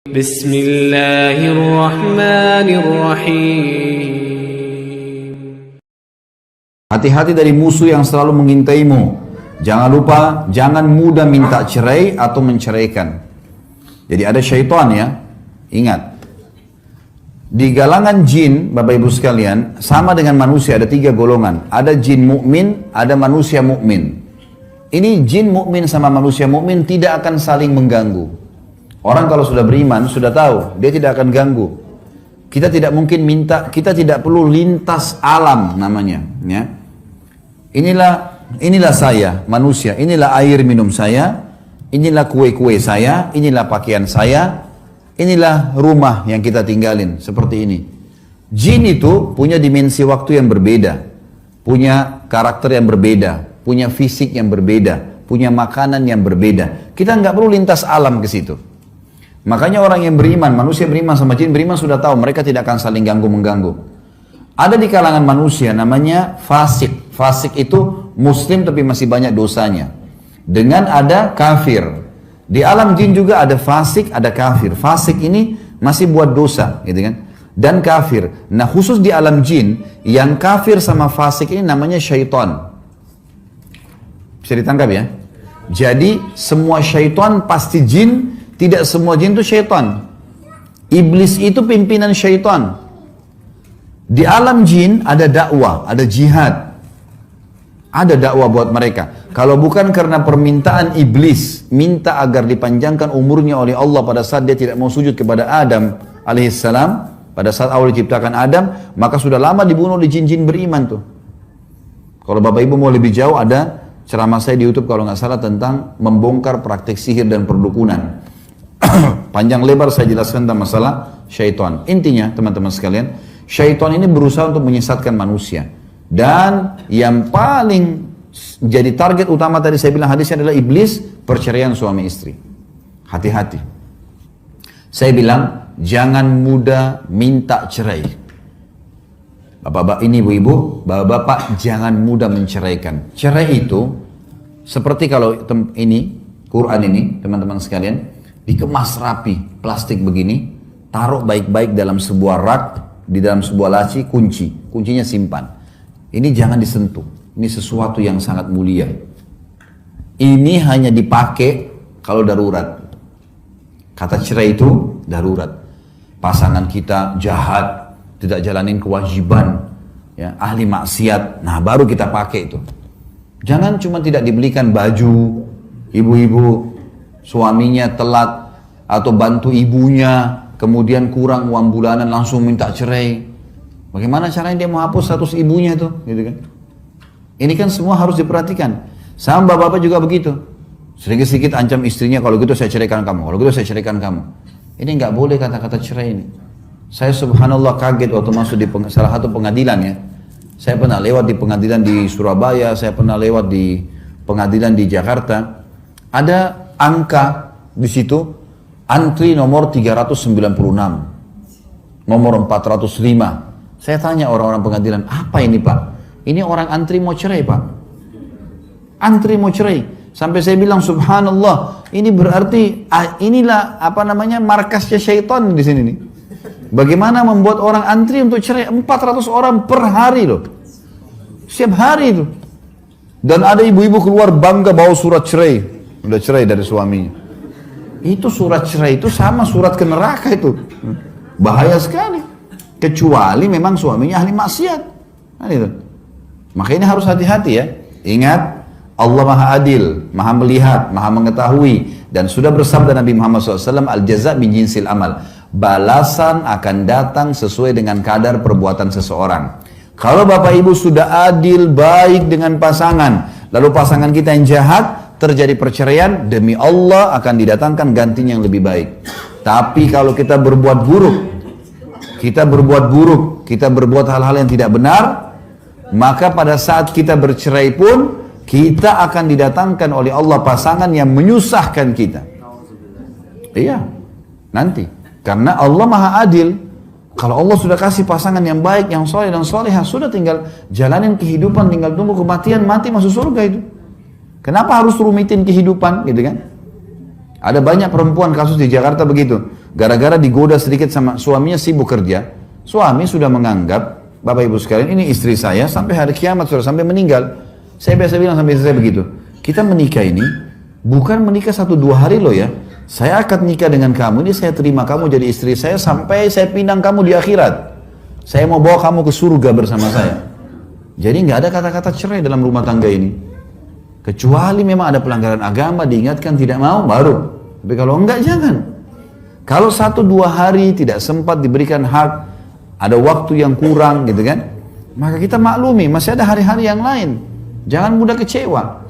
Bismillahirrahmanirrahim. Hati-hati dari musuh yang selalu mengintaimu. Jangan lupa, jangan mudah minta cerai atau menceraikan. Jadi ada syaitan ya, ingat. Di galangan jin, Bapak Ibu sekalian, sama dengan manusia ada 3 golongan. Ada jin mukmin, ada manusia mukmin. Ini jin mukmin sama manusia mukmin tidak akan saling mengganggu. Orang kalau sudah beriman, sudah tahu, dia tidak akan ganggu. Kita tidak mungkin minta, kita tidak perlu lintas alam namanya. Ya. Inilah saya, manusia, inilah air minum saya, inilah kue-kue saya, inilah pakaian saya, inilah rumah yang kita tinggalin, seperti ini. Jin itu punya dimensi waktu yang berbeda, punya karakter yang berbeda, punya fisik yang berbeda, punya makanan yang berbeda. Kita nggak perlu lintas alam ke situ. Makanya orang yang beriman, manusia beriman sama jin beriman sudah tahu mereka tidak akan saling ganggu-mengganggu. Ada di kalangan manusia namanya fasik. Fasik itu muslim tapi masih banyak dosanya. Dengan ada kafir. Di alam jin juga ada fasik, ada kafir. Fasik ini masih buat dosa, gitu kan? Dan kafir. Nah, khusus di alam jin, yang kafir sama fasik ini namanya syaitan. Bisa ditangkap ya? Jadi, semua syaitan pasti jin, tidak semua jin itu syaitan. Iblis itu pimpinan syaitan. Di alam jin ada dakwah, ada jihad. Ada dakwah buat mereka. Kalau bukan karena permintaan iblis, minta agar dipanjangkan umurnya oleh Allah pada saat dia tidak mau sujud kepada Adam alaihissalam, pada saat awal diciptakan Adam, maka sudah lama dibunuh oleh jin-jin beriman tuh. Kalau Bapak Ibu mau lebih jauh, ada ceramah saya di YouTube kalau nggak salah tentang membongkar praktek sihir dan perdukunan. Panjang lebar saya jelaskan tentang masalah syaitan. Intinya teman-teman sekalian, syaitan ini berusaha untuk menyesatkan manusia. Dan yang paling jadi target utama tadi saya bilang hadisnya adalah iblis, perceraian suami istri. Hati-hati. Saya bilang jangan mudah minta cerai. Bapak-bapak ini ibu-ibu, bapak-bapak jangan mudah menceraikan. Cerai itu seperti kalau ini Quran ini teman-teman sekalian dikemas rapi plastik begini, taruh baik-baik dalam sebuah rak, di dalam sebuah laci, kuncinya simpan. Ini jangan disentuh. Ini sesuatu yang sangat mulia. Ini hanya dipakai kalau darurat. Kata cerai itu darurat. Pasangan kita jahat, tidak jalanin kewajiban, ya, ahli maksiat. Nah, baru kita pakai itu. Jangan cuma tidak dibelikan baju, ibu-ibu suaminya telat atau bantu ibunya, kemudian kurang uang bulanan langsung minta cerai. Bagaimana caranya dia mau hapus status ibunya itu, gitu kan? Ini kan semua harus diperhatikan. Sama bapak-bapak juga begitu. Sedikit-sedikit ancam istrinya, kalau gitu saya ceraikan kamu, kalau gitu saya ceraikan kamu. Ini nggak boleh kata-kata cerai ini. Saya subhanallah kaget waktu masuk di salah satu pengadilan ya. Saya pernah lewat di pengadilan di Surabaya, saya pernah lewat di pengadilan di Jakarta. Ada angka di situ, antri nomor 396, nomor 405. Saya tanya orang-orang pengadilan, apa ini Pak? Ini orang antri mau cerai Pak. Antri mau cerai. Sampai saya bilang subhanallah, ini berarti inilah apa namanya markasnya syaitan di sini nih. Bagaimana membuat orang antri untuk cerai 400 orang per hari loh. Setiap hari itu. Dan ada ibu-ibu keluar bangga bawa surat cerai. Udah cerai dari suaminya. Itu surat cerai itu sama surat ke neraka itu. Bahaya sekali. Kecuali memang suaminya ahli maksiat. Nah, itu. Makanya harus hati-hati ya. Ingat, Allah Maha Adil, Maha Melihat, Maha Mengetahui. Dan sudah bersabda Nabi Muhammad SAW, Al-jaza min jinsil amal. Balasan akan datang sesuai dengan kadar perbuatan seseorang. Kalau Bapak Ibu sudah adil, baik dengan pasangan, lalu pasangan kita yang jahat, terjadi perceraian, demi Allah akan didatangkan gantinya yang lebih baik. Tapi kalau kita berbuat buruk, kita berbuat hal-hal yang tidak benar, maka pada saat kita bercerai pun, kita akan didatangkan oleh Allah pasangan yang menyusahkan kita. Iya, nanti. Karena Allah Maha Adil. Kalau Allah sudah kasih pasangan yang baik, yang soleh dan solehah, sudah tinggal jalanin kehidupan, tinggal tunggu kematian, mati masuk surga itu. Kenapa harus rumitin kehidupan, gitu kan? Ada banyak perempuan kasus di Jakarta begitu. gara-gara digoda sedikit sama suaminya sibuk kerja, suami sudah menganggap, Bapak Ibu sekalian, ini istri saya sampai hari kiamat, sudah sampai meninggal. Saya biasa bilang sampai istri saya begitu, kita menikah ini bukan menikah 1-2 hari loh ya. Saya akan nikah dengan kamu, ini saya terima kamu jadi istri saya sampai saya pinang kamu di akhirat. Saya mau bawa kamu ke surga bersama saya. Jadi nggak ada kata-kata cerai dalam rumah tangga ini. Kecuali memang ada pelanggaran agama, diingatkan tidak mau, baru. Tapi kalau enggak, jangan. Kalau 1-2 hari tidak sempat diberikan hak, ada waktu yang kurang gitu kan, maka kita maklumi, masih ada hari-hari yang lain. Jangan mudah kecewa.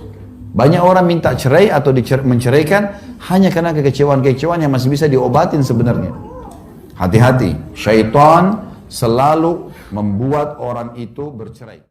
Banyak orang minta cerai atau menceraikan hanya karena kekecewaan-kekecewaan yang masih bisa diobatin sebenarnya. Hati-hati, syaitan selalu membuat orang itu bercerai.